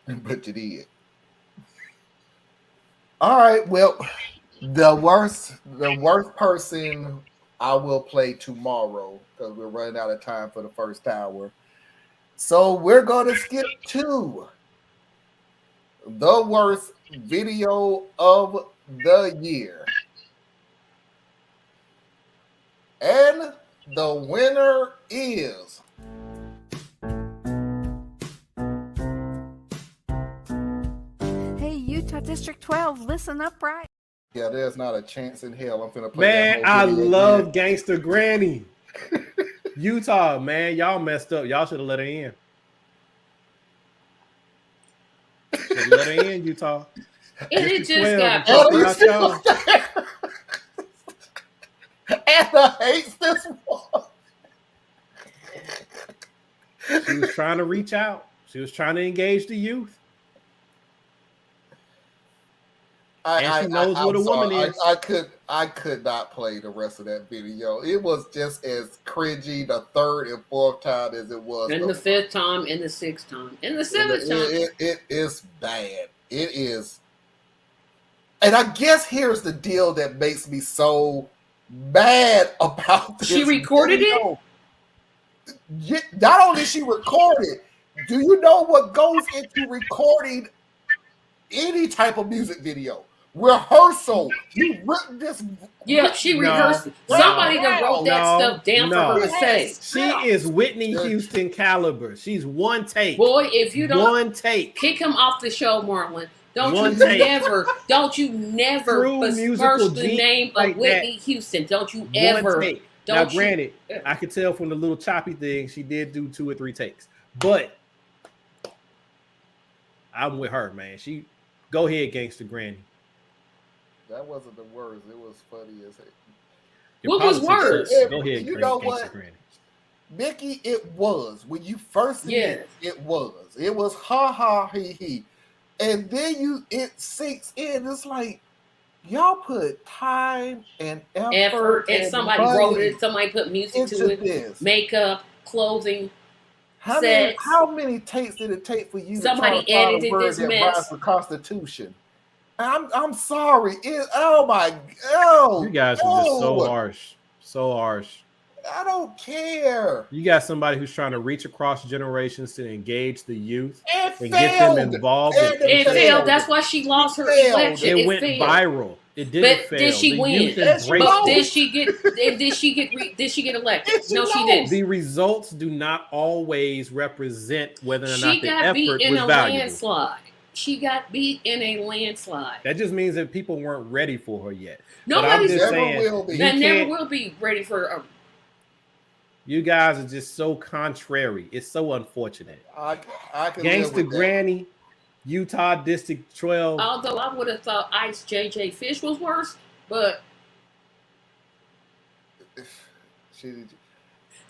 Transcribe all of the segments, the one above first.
but you did. All right. Well, the worst person I will play tomorrow because we're running out of time for the first hour. So we're gonna skip to the worst video of the year, and the winner is. Hey, Utah District 12, listen up, right? Yeah, there's not a chance in hell I'm gonna play Man, that whole I video love again. Gangster Granny. Utah, man, y'all messed up. Y'all should have let her in. Should have let her in, Utah. And it District just 12, got I'm talking Oh, you about still y'all. there? Anna hates this one. She was trying to reach out. She was trying to engage the youth. And she knows what a woman is. I could not play the rest of that video. It was just as cringy the third and fourth time as it was and the fifth time, and the sixth time, and the seventh time. It is bad. It is. And I guess here's the deal that makes me so mad about this. She recorded video. Not only she recorded, do you know what goes into recording any type of music video? Rehearsal. You written this. Yeah, she No, rehearsed. no, Somebody that wrote that no, stuff down no. for her to say. She is Whitney Houston caliber. She's one take. Boy, if you don't One take. kick him off the show, Marlon. Don't One you take. never True musical besmirch the genius name like of Whitney Houston. Don't you One ever. take. Don't Now, you- granted, I could tell from the little choppy thing she did do 2 or 3 takes, but I'm with her, man. She go ahead, Gangster Granny. That wasn't the worst. It was funny as heck. Your What was politics worse? sucks. Go ahead, You know Gangster what? Granny. Mickey, it was. When you first did it was. It was ha ha he he. And then it sinks in. It's like y'all put time and effort and somebody money wrote it, somebody put music into to it, this. makeup, clothing. How many takes did it take for you Somebody to try to find a edited word this that mess. rhymes with Constitution? I'm sorry. Oh my god. You guys are just so harsh. So harsh. I don't care. You got somebody who's trying to reach across generations to engage the youth and get them involved. It failed. That's why she lost her election. It went failed. viral. It didn't But fail. did she The win? youth embraced But it. did she get elected? No, she didn't. The results do not always represent whether or not She the got effort beat in was a valuable. landslide. She got beat in a landslide. That just means that people weren't ready for her yet. Nobody will be. That never will be ready for a. You guys are just so contrary. It's so unfortunate. I can Gangster live with Granny, Utah District 12. Although I would have thought Ice JJ Fish was worse, but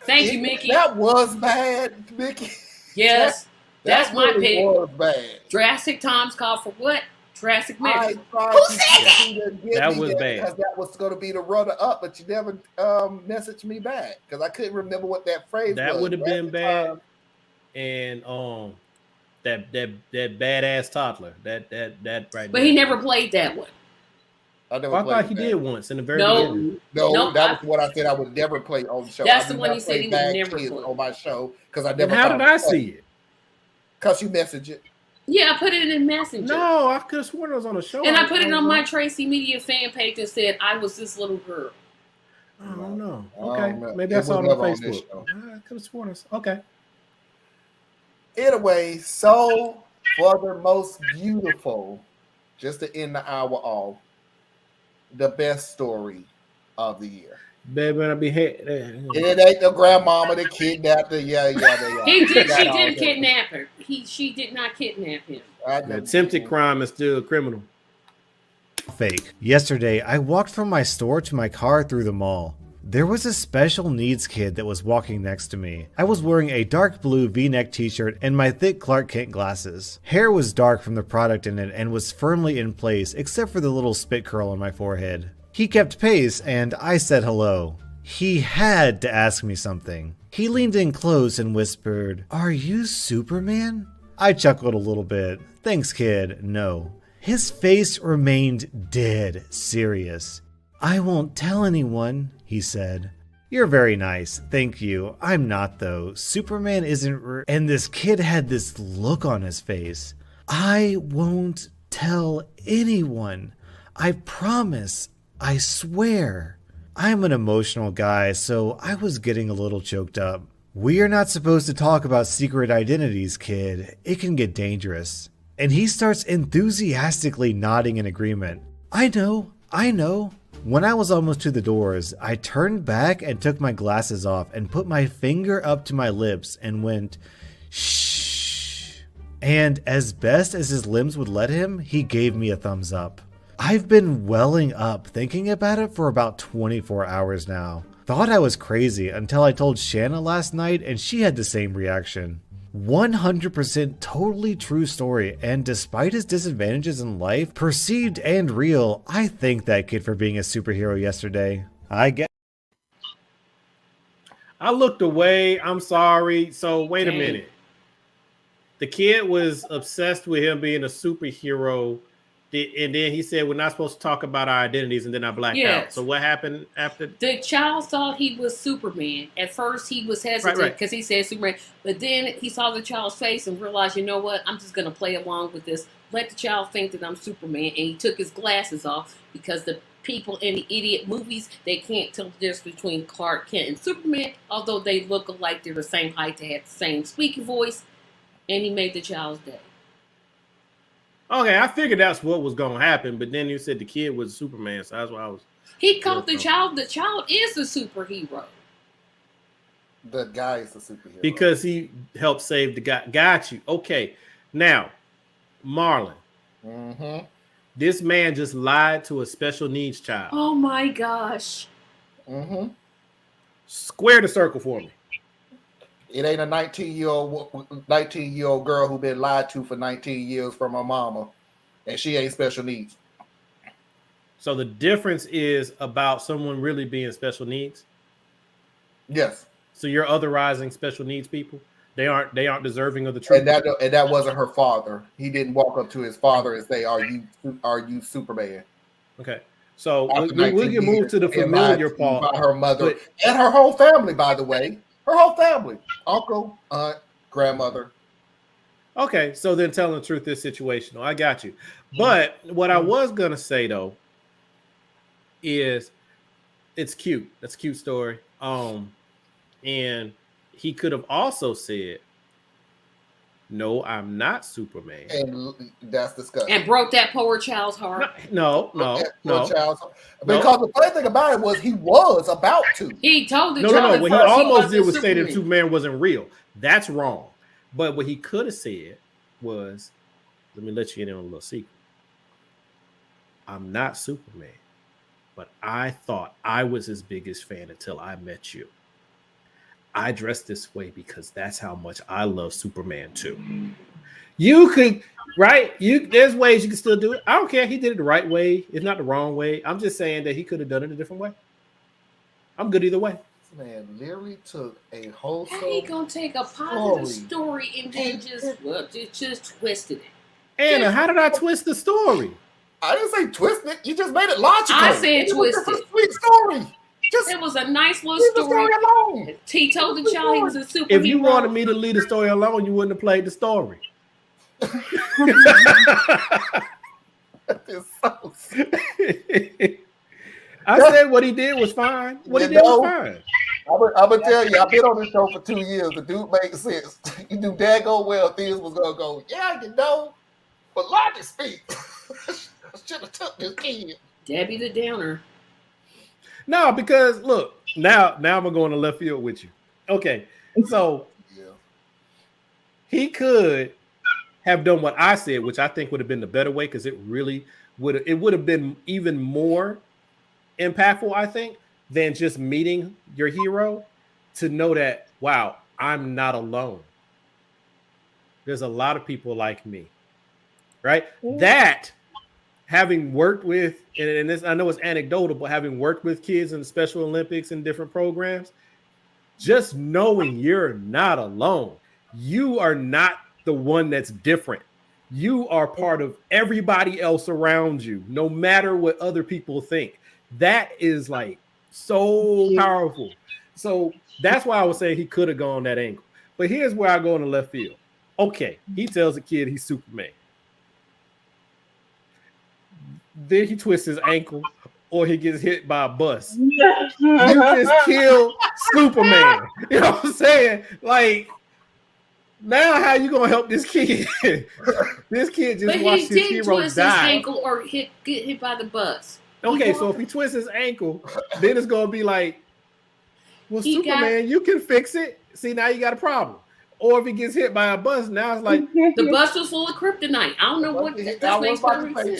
thank you, Mickey. That was bad, Mickey. Yes, that's my really pick. Was bad. Drastic Times called for what? Drastic Measures. Who said that? That was bad. Because that was going to be the runner up, but you never messaged me back because I couldn't remember what that phrase was. That would have been bad. And that badass toddler. That right. But he never played that one. I thought he did once in the very No. beginning. No, that was what I said I would never play on the show. That's I the do one not he said play he would bad never kids play on my show because I And never. how did I see it? Because you messaged it. Yeah, I put it in Messenger. No, I could have sworn it was on a show. And I put it on my Tracy Media fan page and said I was this little girl. I don't know. Oh, Okay, no. maybe It I saw it was on never on this Facebook. show. I could have sworn it. Okay. Anyway, so for the most beautiful, just to end the hour off, the best story of the year. Baby, I be It ain't the grandmama that kidnapped her. Yeah. She didn't kidnap her. She did not kidnap him. The attempted crime is still a criminal. Fake. Yesterday, I walked from my store to my car through the mall. There was a special needs kid that was walking next to me. I was wearing a dark blue V-neck t-shirt and my thick Clark Kent glasses. Hair was dark from the product in it and was firmly in place except for the little spit curl on my forehead. He kept pace and I said hello. He had to ask me something. He leaned in close and whispered, "Are you Superman?" I chuckled a little bit. Thanks, kid. No. His face remained dead serious. I won't tell anyone, he said. You're very nice. Thank you. I'm not, though. Superman isn't And this kid had this look on his face. I won't tell anyone. I promise. I swear. I'm an emotional guy, so I was getting a little choked up. We are not supposed to talk about secret identities, kid. It can get dangerous. And he starts enthusiastically nodding in agreement. I know. When I was almost to the doors, I turned back and took my glasses off and put my finger up to my lips and went, shh. And as best as his limbs would let him, he gave me a thumbs up. I've been welling up thinking about it for about 24 hours now. Thought I was crazy until I told Shanna last night and she had the same reaction. 100% totally true story, and despite his disadvantages in life, perceived and real, I thank that kid for being a superhero yesterday. I looked away. I'm sorry. So wait a minute. The kid was obsessed with him being a superhero, and then he said we're not supposed to talk about our identities, and then I blacked out. So what happened after? The child thought he was Superman. At first, he was hesitant because he said Superman, but then he saw the child's face and realized, you know what? I'm just going to play along with this. Let the child think that I'm Superman, and he took his glasses off because the people in the idiot movies, they can't tell the difference between Clark Kent and Superman, although they look alike. They're the same height. They have the same squeaky voice, and he made the child's day. Okay, I figured that's what was going to happen, but then you said the kid was Superman, so that's why I was... He caught the child. The child is the superhero. The guy is the superhero. Because he helped save the guy. Got you. Okay. Now, Marlon. Mm-hmm. This man just lied to a special needs child. Oh, my gosh. Mm-hmm. Square the circle for me. It ain't a 19-year-old girl who been lied to for 19 years from her mama, and she ain't special needs. So the difference is about someone really being special needs? Yes. So you're otherizing special needs people? They aren't deserving of the truth. And that wasn't her father. He didn't walk up to his father and say, "Are you Superman?" Okay. So we can move to the familiar part. By her mother and her whole family, by the way. Her whole family. Uncle, aunt, grandmother. Okay, so then telling the truth is situational. I got you. But what I was going to say, though, is it's cute. That's a cute story. And he could have also said, no, I'm not Superman. And that's disgusting. And broke that poor child's heart. No. Because the funny thing about it was he was about to. He told the child. No. What he almost did was say that Superman wasn't real. That's wrong. But what he could have said was, let me let you in on a little secret. I'm not Superman, but I thought I was his biggest fan until I met you. I dress this way because that's how much I love Superman too. You could, right? There's ways you can still do it. I don't care. He did it the right way. It's not the wrong way. I'm just saying that he could have done it a different way. I'm good either way. This man literally took a whole. How he gonna take a positive story and then just twisted it? Anna, how did I twist the story? I didn't say twist it. You just made it logical. I said twist it. Sweet story. It was a nice little story. He told the child he was a superhero. If you wanted me to leave the story alone, you wouldn't have played the story. I said what he did was fine. What he did was fine. I'm gonna tell you, I've been on this show for 2 years. The dude makes sense. You knew daggone well things was gonna go. Yeah, you know, but logic speaks. I should have took this kid. Debbie the Downer. No, because look, now I'm gonna go on the left field with you. Okay, so he could have done what I said, which I think would have been the better way, because it really would have been even more impactful, I think, than just meeting your hero, to know that, wow, I'm not alone. There's a lot of people like me, right? That, having worked with, and this, I know it's anecdotal, but having worked with kids in the Special Olympics and different programs, just knowing you're not alone. You are not the one that's different. You are part of everybody else around you, no matter what other people think. That is like so powerful. So that's why I was saying he could have gone that angle. But here's where I go in the left field. Okay, he tells the kid he's Superman. Then he twists his ankle or he gets hit by a bus. You just killed Superman. You know what I'm saying? Like, now how you gonna help this kid? This kid just watched his hero twist die. his ankle or get hit by the bus. Okay, so if he twists his ankle, then it's gonna be like, well, Superman, you can fix it. See, now you got a problem. Or if he gets hit by a bus, now it's like the bus was full of kryptonite. I don't know what that makes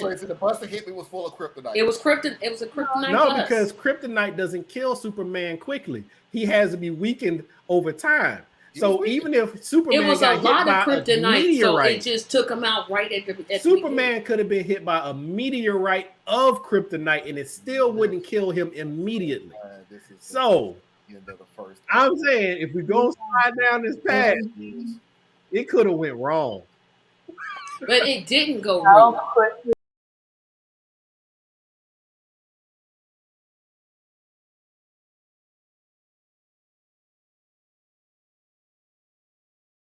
sense. The bus that hit me was full of kryptonite. It was a kryptonite. No, bus. because kryptonite doesn't kill Superman quickly. He has to be weakened over time. So even if Superman it was a lot of kryptonite, so meteorite, it just took him out right at Superman could have been hit by a meteorite of kryptonite, and it still wouldn't kill him immediately. So I'm saying if we go slide down this path, it could have went wrong. But it didn't go wrong.